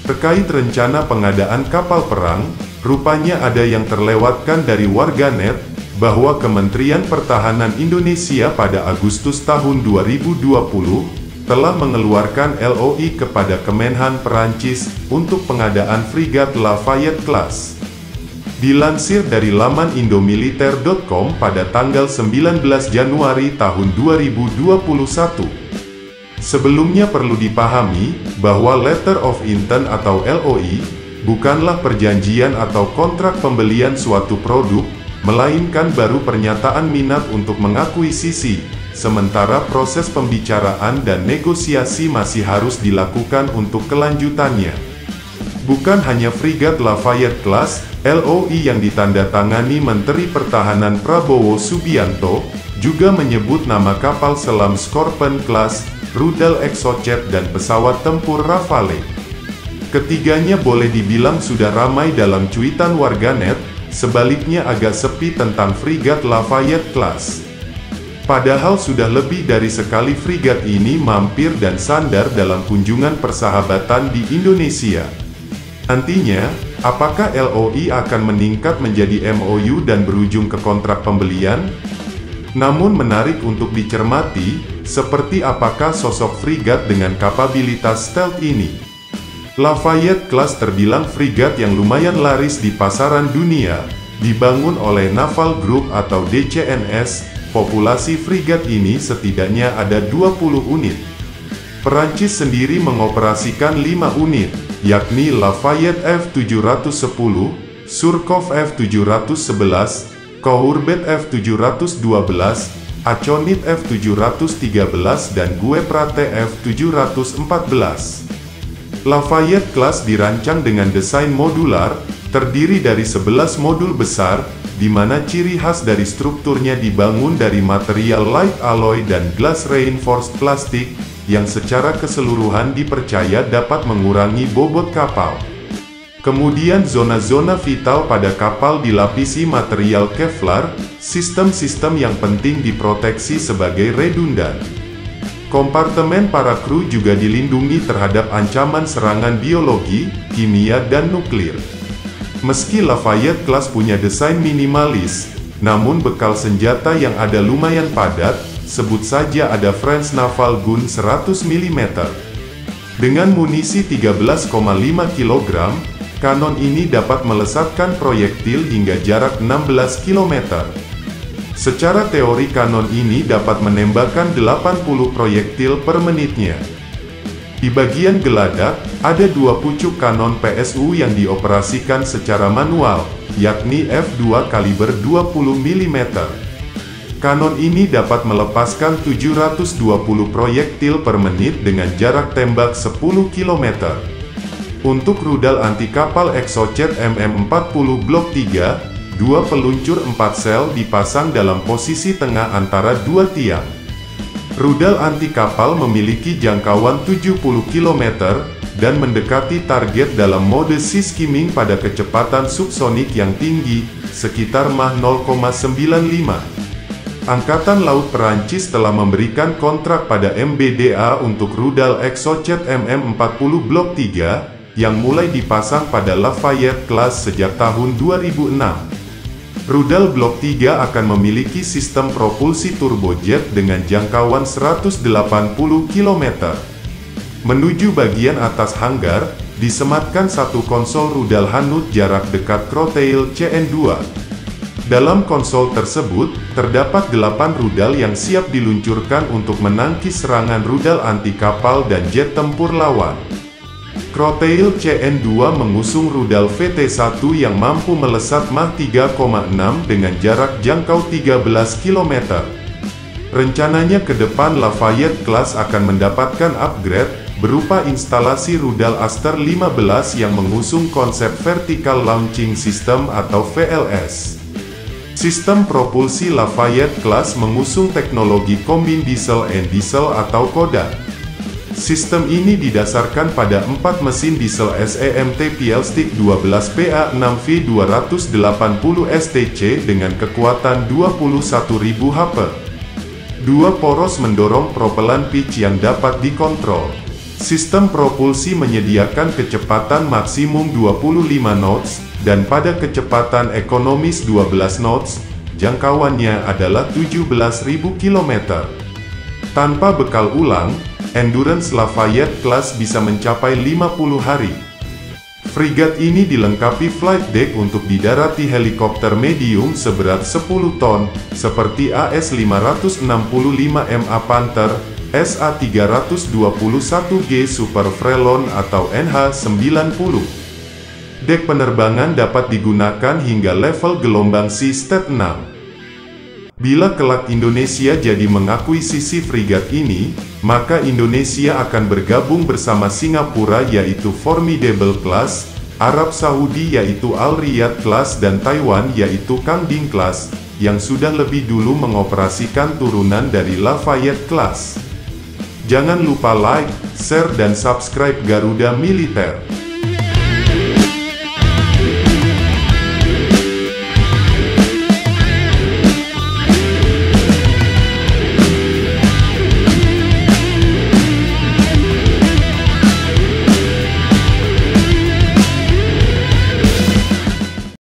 Terkait rencana pengadaan kapal perang, rupanya ada yang terlewatkan dari warganet, bahwa Kementerian Pertahanan Indonesia pada Agustus tahun 2020, telah mengeluarkan LOI kepada Kemenhan Perancis, untuk pengadaan frigat Lafayette Class. Dilansir dari laman indomiliter.com pada tanggal 19 Januari tahun 2021. Sebelumnya perlu dipahami, bahwa Letter of Intent atau LOI, bukanlah perjanjian atau kontrak pembelian suatu produk, melainkan baru pernyataan minat untuk mengakuisisi, sementara proses pembicaraan dan negosiasi masih harus dilakukan untuk kelanjutannya. Bukan hanya frigat Lafayette Class, LOI yang ditandatangani Menteri Pertahanan Prabowo Subianto, juga menyebut nama kapal selam Scorpion Class, rudal Exocet dan pesawat tempur Rafale. Ketiganya boleh dibilang sudah ramai dalam cuitan warganet, sebaliknya agak sepi tentang frigat Lafayette Class. Padahal sudah lebih dari sekali frigat ini mampir dan sandar dalam kunjungan persahabatan di Indonesia. Nantinya, apakah LOI akan meningkat menjadi MOU dan berujung ke kontrak pembelian? Namun menarik untuk dicermati, seperti apakah sosok frigat dengan kapabilitas stealth ini. Lafayette Class terbilang frigat yang lumayan laris di pasaran dunia, dibangun oleh Naval Group atau DCNS, populasi frigat ini setidaknya ada 20 unit. Perancis sendiri mengoperasikan 5 unit, yakni Lafayette F710, Surcouf F711, Courbet F712, Aconit F713 dan Gueprate F714. Lafayette Class dirancang dengan desain modular, terdiri dari 11 modul besar, di mana ciri khas dari strukturnya dibangun dari material light alloy dan glass reinforced plastik, yang secara keseluruhan dipercaya dapat mengurangi bobot kapal. Kemudian zona-zona vital pada kapal dilapisi material Kevlar, sistem-sistem yang penting diproteksi sebagai redundan. Kompartemen para kru juga dilindungi terhadap ancaman serangan biologi, kimia dan nuklir. Meski Lafayette Class punya desain minimalis, namun bekal senjata yang ada lumayan padat, sebut saja ada French Naval Gun 100 mm. Dengan munisi 13,5 kg, kanon ini dapat melesatkan proyektil hingga jarak 16 km. Secara teori kanon ini dapat menembakkan 80 proyektil per menitnya. Di bagian geladak, ada 2 pucuk kanon PSU yang dioperasikan secara manual, yakni F2 kaliber 20 mm. Kanon ini dapat melepaskan 720 proyektil per menit dengan jarak tembak 10 km. Untuk rudal anti kapal Exocet MM40 Blok 3, 2 peluncur 4 sel dipasang dalam posisi tengah antara 2 tiang. Rudal anti kapal memiliki jangkauan 70 km, dan mendekati target dalam mode sea skimming pada kecepatan subsonik yang tinggi, sekitar Mach 0,95. Angkatan Laut Perancis telah memberikan kontrak pada MBDA untuk rudal Exocet MM40 Blok 3, yang mulai dipasang pada Lafayette Class sejak tahun 2006. Rudal Blok 3 akan memiliki sistem propulsi turbojet dengan jangkauan 180 km. Menuju bagian atas hanggar, disematkan satu konsol rudal Hanut jarak dekat Crotale CN2. Dalam konsol tersebut, terdapat 8 rudal yang siap diluncurkan untuk menangkis serangan rudal anti kapal dan jet tempur lawan. Crotale CN2 mengusung rudal VT1 yang mampu melesat Mach 3,6 dengan jarak jangkau 13 km. Rencananya ke depan Lafayette Class akan mendapatkan upgrade, berupa instalasi rudal Aster 15 yang mengusung konsep Vertical Launching System atau VLS. Sistem propulsi Lafayette Class mengusung teknologi Combined Diesel and Diesel atau CODA. Sistem ini didasarkan pada 4 mesin diesel SEMT Pielstick 12PA6V280 STC dengan kekuatan 21.000 HP. 2 poros mendorong propelan pitch yang dapat dikontrol. Sistem propulsi menyediakan kecepatan maksimum 25 knots, dan pada kecepatan ekonomis 12 knots, jangkauannya adalah 17.000 km. Tanpa bekal ulang, Endurance Lafayette Class bisa mencapai 50 hari. Frigat ini dilengkapi flight deck untuk didarati helikopter medium seberat 10 ton, seperti AS-565MA Panther, SA-321G Super Frelon atau NH-90. Dek penerbangan dapat digunakan hingga level gelombang Sea State 6. Bila kelak Indonesia jadi mengakuisisi frigat ini, maka Indonesia akan bergabung bersama Singapura yaitu Formidable Class, Arab Saudi yaitu Al Riyadh Class dan Taiwan yaitu Kang Ding Class, yang sudah lebih dulu mengoperasikan turunan dari Lafayette Class. Jangan lupa like, share dan subscribe Garuda Militer.